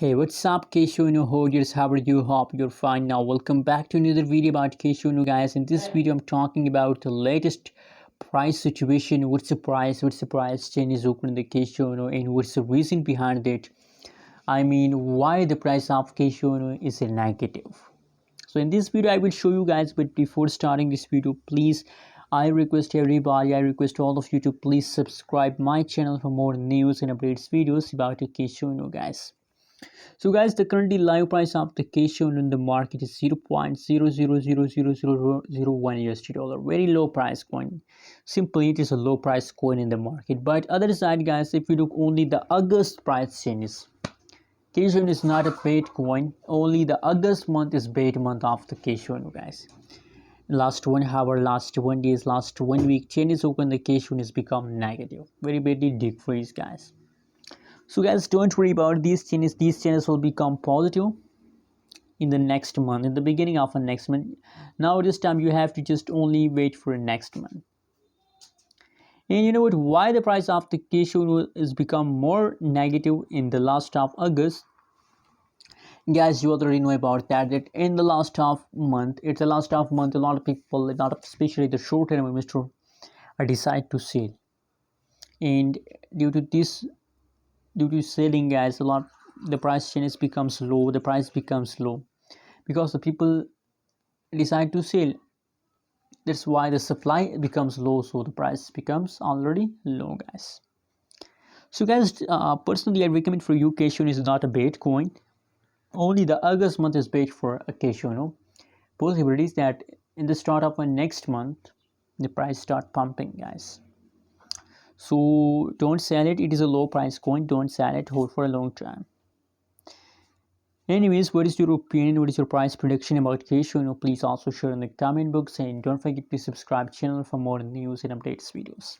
Hey, what's up, Kishu? Holders, how are you? Hope you're fine. Now, welcome back to another video about Kishu. Guys, in this video, I'm talking about the latest price situation. What's the price? What's the price change is open in the Kishu? And what's the reason behind it? I mean, why the price of Kishu is a negative? So, in this video, I will show you guys. But before starting this video, please, I request everybody, I request all of you to please subscribe my channel for more news and updates videos about the Kishu, guys. So guys, the currently live price of the Kishu in the market is 0.00000001 USD dollar. Very low price coin. Simply, it is a low price coin in the market. But other side, guys, if you look only the August price changes, Kishu is not a paid coin. Only the August month is paid month of the Kishu, guys. Last 1 hour, last 1 days, last 1 week, changes open the Kishu has become negative. Very badly decreased, guys. So guys, don't worry about these changes will become positive in the next month, in the beginning of the next month. Now this time you have to just only wait for next month. And you know what, why the price of the Kishu is become more negative in the last of August? Guys, you already know about that in the last half month, it's the last half month, a lot of people, especially the short-term investor, decide to sell. And due to selling, guys, the price changes becomes low, the price becomes low because the people decide to sell. That's why the supply becomes low, so the price becomes already low, guys. So guys, personally I recommend for you, Kishu is not a bait coin. Only the August month is bait for a Kishu. Possibilities that in the start of next month the price start pumping, guys. So don't sell it, it is a low price coin. Don't sell it, hold for a long time. Anyways, what is your opinion? What is your price prediction about Kishu? Please also share in the comment box, and don't forget to subscribe channel for more news and updates videos.